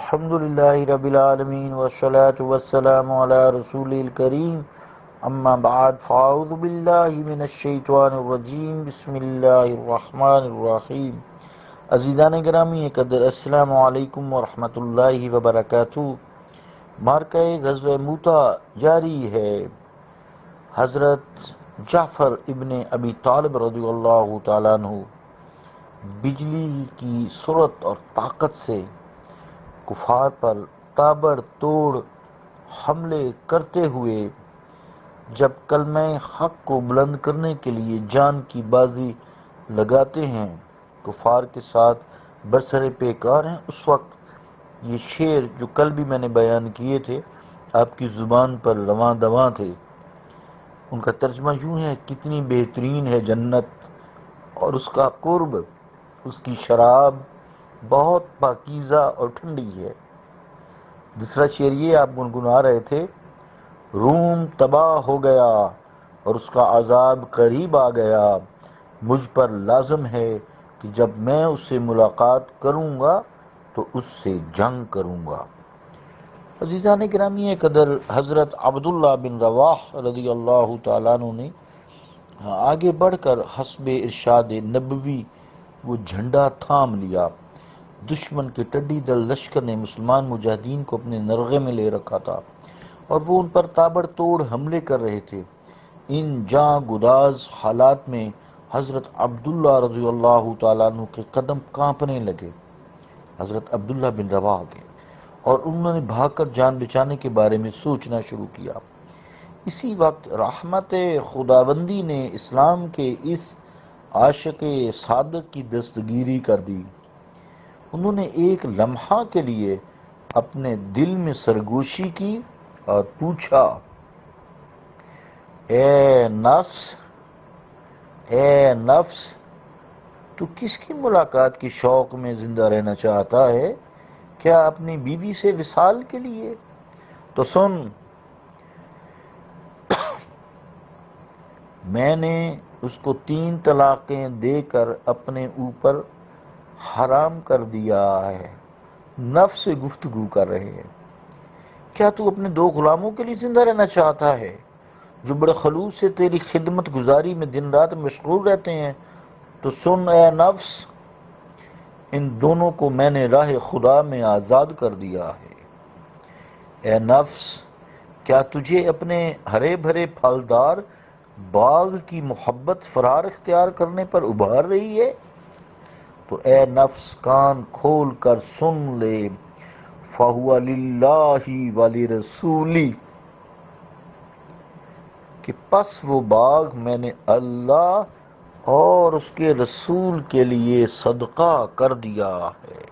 الحمد للہ رب العالمین والصلاة والسلام علی رسول الکریم اما بعد فاعوذ باللہ من الشیطان الرجیم بسم اللہ الرحمن الرحیم عزیزان گرامی قدر السلام علیکم ورحمۃ اللہ وبرکاتہ۔ مارکہ غزوہ موتا جاری ہے۔ حضرت جعفر ابن ابی طالب رضی اللہ تعالیٰ عنہ بجلی کی سرعت اور طاقت سے کفار پر تابڑ توڑ حملے کرتے ہوئے جب کلمہ حق کو بلند کرنے کے لیے جان کی بازی لگاتے ہیں، کفار کے ساتھ برسر پیکار ہیں، اس وقت یہ شعر جو کل بھی میں نے بیان کیے تھے آپ کی زبان پر رواں دواں تھے، ان کا ترجمہ یوں ہے: کتنی بہترین ہے جنت اور اس کا قرب، اس کی شراب بہت پاکیزہ اور ٹھنڈی ہے۔ دوسرا شعر یہ آپ گنگنا رہے تھے: روم تباہ ہو گیا اور اس کا عذاب قریب آ گیا، مجھ پر لازم ہے کہ جب میں اس سے ملاقات کروں گا تو اس سے جنگ کروں گا۔ عزیزان گرامی قدر، حضرت عبداللہ بن رواح رضی اللہ تعالیٰ عنہ نے آگے بڑھ کر حسب ارشاد نبوی وہ جھنڈا تھام لیا۔ دشمن کے ٹڈی دل لشکر نے مسلمان مجاہدین کو اپنے نرغے میں لے رکھا تھا اور وہ ان پر تابڑ توڑ حملے کر رہے تھے۔ ان جاں گداز حالات میں حضرت عبداللہ رضی اللہ تعالیٰ عنہ کے قدم کانپنے لگے، حضرت عبداللہ بن رواح کے، اور انہوں نے بھاگ کر جان بچانے کے بارے میں سوچنا شروع کیا۔ اسی وقت رحمت خداوندی نے اسلام کے اس عاشق صادق کی دستگیری کر دی۔ انہوں نے ایک لمحہ کے لیے اپنے دل میں سرگوشی کی اور پوچھا: اے نفس، تو کس کی ملاقات کے شوق میں زندہ رہنا چاہتا ہے؟ کیا اپنی بیوی سے وصال کے لیے؟ تو سن، میں نے اس کو 3 طلاقیں دے کر اپنے اوپر حرام کر دیا ہے۔ نفس سے گفتگو کر رہے ہیں۔ کیا تو اپنے 2 غلاموں کے لیے زندہ رہنا چاہتا ہے جو بڑے خلوص سے تیری خدمت گزاری میں دن رات مشغول رہتے ہیں؟ تو سن اے نفس، ان دونوں کو میں نے راہ خدا میں آزاد کر دیا ہے۔ اے نفس، کیا تجھے اپنے ہرے بھرے پھلدار باغ کی محبت فرار اختیار کرنے پر ابھار رہی ہے؟ تو اے نفس کان کھول کر سن لے، فَهُوَ لِلَّهِ وَلِرَسُولِهِ، کہ پس وہ باغ میں نے اللہ اور اس کے رسول کے لیے صدقہ کر دیا ہے۔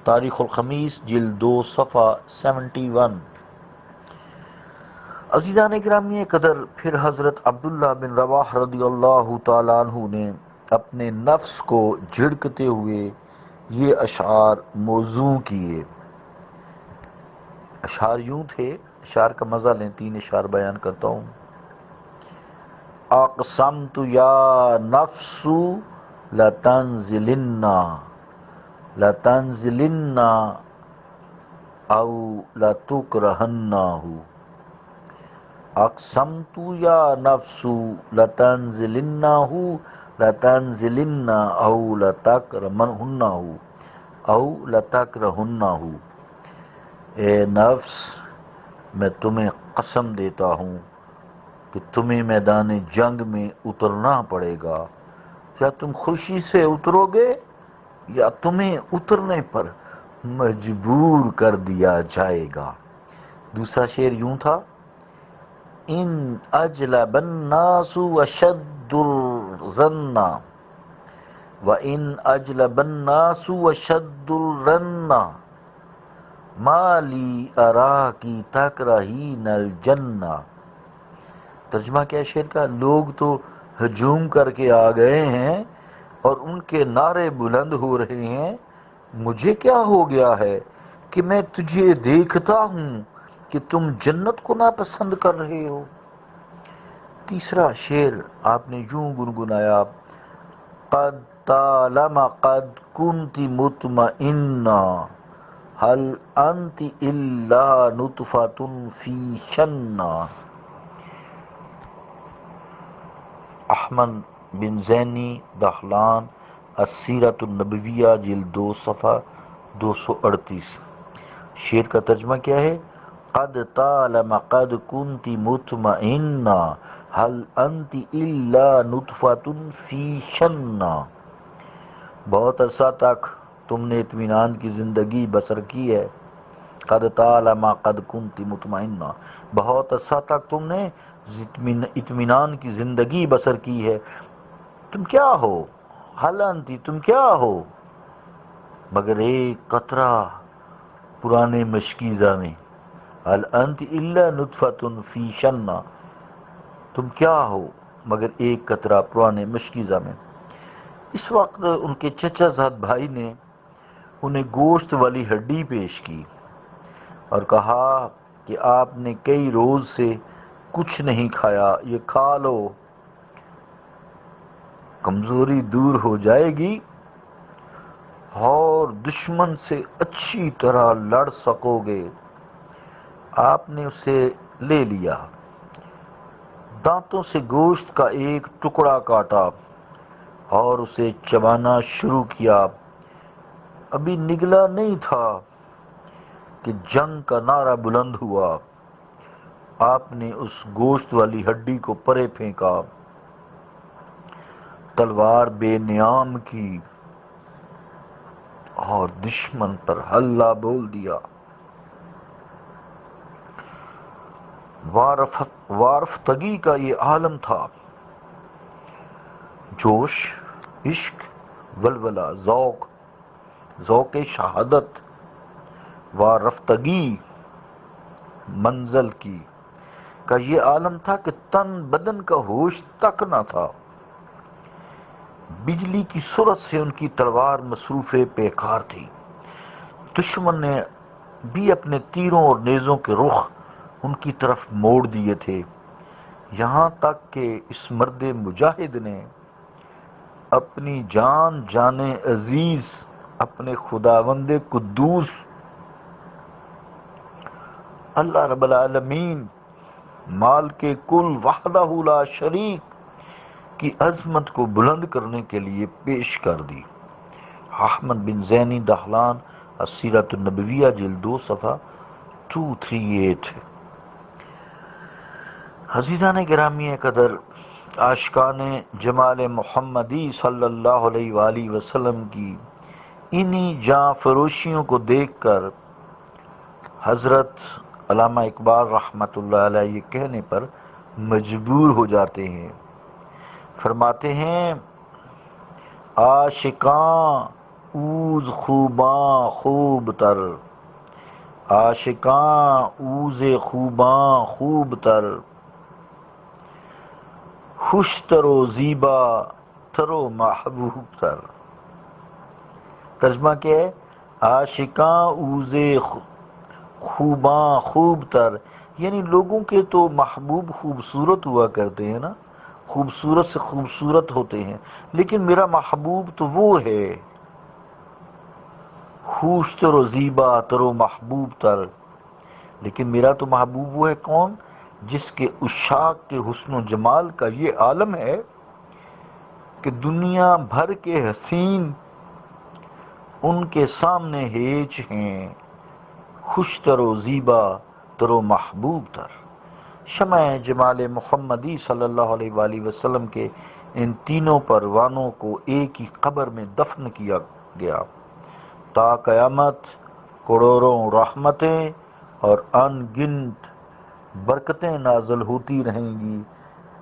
تاریخ الخمیس جلد 2 صفحہ 71۔ عزیزان گرامی قدر، پھر حضرت عبداللہ بن رواح رضی اللہ تعالیٰ عنہ نے اپنے نفس کو جھڑکتے ہوئے یہ اشعار موزوں کیے۔ اشعار یوں تھے، اشعار کا مزہ لیں، 3 اشعار بیان کرتا ہوں۔ اقسمت یا نفس لتنزلن او لتکرہنہ، اقسمت یا نفس لتنزلن او لتکرہنہ، اے نفس میں تمہیں قسم دیتا ہوں کہ تمہیں میدان جنگ میں اترنا پڑے گا، یا تم خوشی سے اترو گے یا تمہیں اترنے پر مجبور کر دیا جائے گا۔ دوسرا شعر یوں تھا: ان اجلب الناس وشد الظن وان اجلب الناس وشد الظن ما لی اراکی تکرہین الجنہ۔ ترجمہ کیا شعر کا؟ لوگ تو ہجوم کر کے آ گئے ہیں اور ان کے نعرے بلند ہو رہے ہیں، مجھے کیا ہو گیا ہے کہ میں تجھے دیکھتا ہوں کہ تم جنت کو ناپسند کر رہے ہو۔ تیسرا شعر آپ نے یوں گنگنایا: قد طالما قد کنت مطمئنا هل انت الا نطفة فی شنا. احمد بن زینی دہلان السیرۃ النبویہ جلد 2 صفحہ 238. شعر کا ترجمہ کیا ہے؟ قد طالما قد كنت مطمئنا هل انت الا نطفة فی شنا. بہت عرصہ تک تم نے اطمینان کی زندگی بسر کی ہے. قد طالما قد كنت مطمئنا، بہت عرصہ تک تم نے اطمینان کی زندگی بسر کی ہے. تم کیا ہو؟ حل انتی، تم کیا ہو؟ مگر ایک قطرہ پرانے مشکیزہ میں. حل انت الا نطفۃ فی شنا، تم کیا ہو مگر ایک قطرہ پرانے مشکیزہ میں. اس وقت ان کے چچا زاد بھائی نے انہیں گوشت والی ہڈی پیش کی اور کہا کہ آپ نے کئی روز سے کچھ نہیں کھایا، یہ کھا لو، کمزوری دور ہو جائے گی اور دشمن سے اچھی طرح لڑ سکو گے. آپ نے اسے لے لیا، دانتوں سے گوشت کا ایک ٹکڑا کاٹا اور اسے چبانا شروع کیا. ابھی نگلا نہیں تھا کہ جنگ کا نعرہ بلند ہوا. آپ نے اس گوشت والی ہڈی کو پرے پھینکا، تلوار بے نیام کی اور دشمن پر حلہ بول دیا. وارفتگی کا یہ عالم تھا، جوش، عشق، ولولہ، ذوق شہادت. وارفتگی منزل کی کا یہ عالم تھا کہ تن بدن کا ہوش تک نہ تھا. بجلی کی سرعت سے ان کی تلوار مصروف پیکار تھی. دشمن نے بھی اپنے تیروں اور نیزوں کے رخ ان کی طرف موڑ دیے تھے، یہاں تک کہ اس مرد مجاہد نے اپنی جان عزیز اپنے خداوند قدوس اللہ رب العالمین مالک کل وحدہ لا شریک کی عظمت کو بلند کرنے کے لیے پیش کر دی. احمد بن زینی دہلان السیرۃ النبویہ جلد 2 صفحہ 238. عزیزان گرامی قدر، عاشقان جمال محمدی صلی اللہ علیہ وآلہ وسلم کی انہی جاں فروشیوں کو دیکھ کر حضرت علامہ اقبال رحمۃ اللہ علیہ یہ کہنے پر مجبور ہو جاتے ہیں. فرماتے ہیں عاشقاں اوز خوباں خوب تر، عاشقاں اوز خوباں خوب تر، خوش تر و زیبا تر و محبوب تر. ترجمہ کیا ہے؟ عاشقاں اوز خوباں خوب تر، یعنی لوگوں کے تو محبوب خوبصورت ہوا کرتے ہیں نا، خوبصورت سے خوبصورت ہوتے ہیں، لیکن میرا محبوب تو وہ ہے خوش تر و زیبا تر و محبوب تر. لیکن میرا تو محبوب وہ ہے کون؟ جس کے عشاق کے حسن و جمال کا یہ عالم ہے کہ دنیا بھر کے حسین ان کے سامنے ہیچ ہیں، خوش تر و زیبا تر و محبوب تر. شمع جمال محمدی صلی اللہ علیہ وآلہ وسلم کے ان تینوں پروانوں کو ایک ہی قبر میں دفن کیا گیا. تا قیامت کروڑوں رحمتیں اور ان گنت برکتیں نازل ہوتی رہیں گی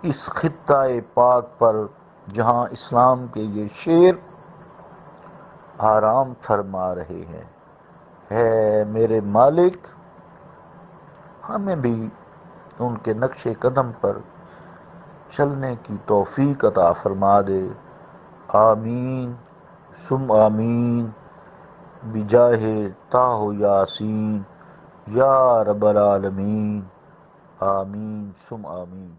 اس خطہ پاک پر جہاں اسلام کے یہ شیر آرام فرما رہے ہیں. ہے میرے مالک ہمیں بھی ان کے نقش قدم پر چلنے کی توفیق عطا فرما دے. آمین ثم آمین بجاہ طاہ یاسین یا رب العالمین. آمین ثم آمین.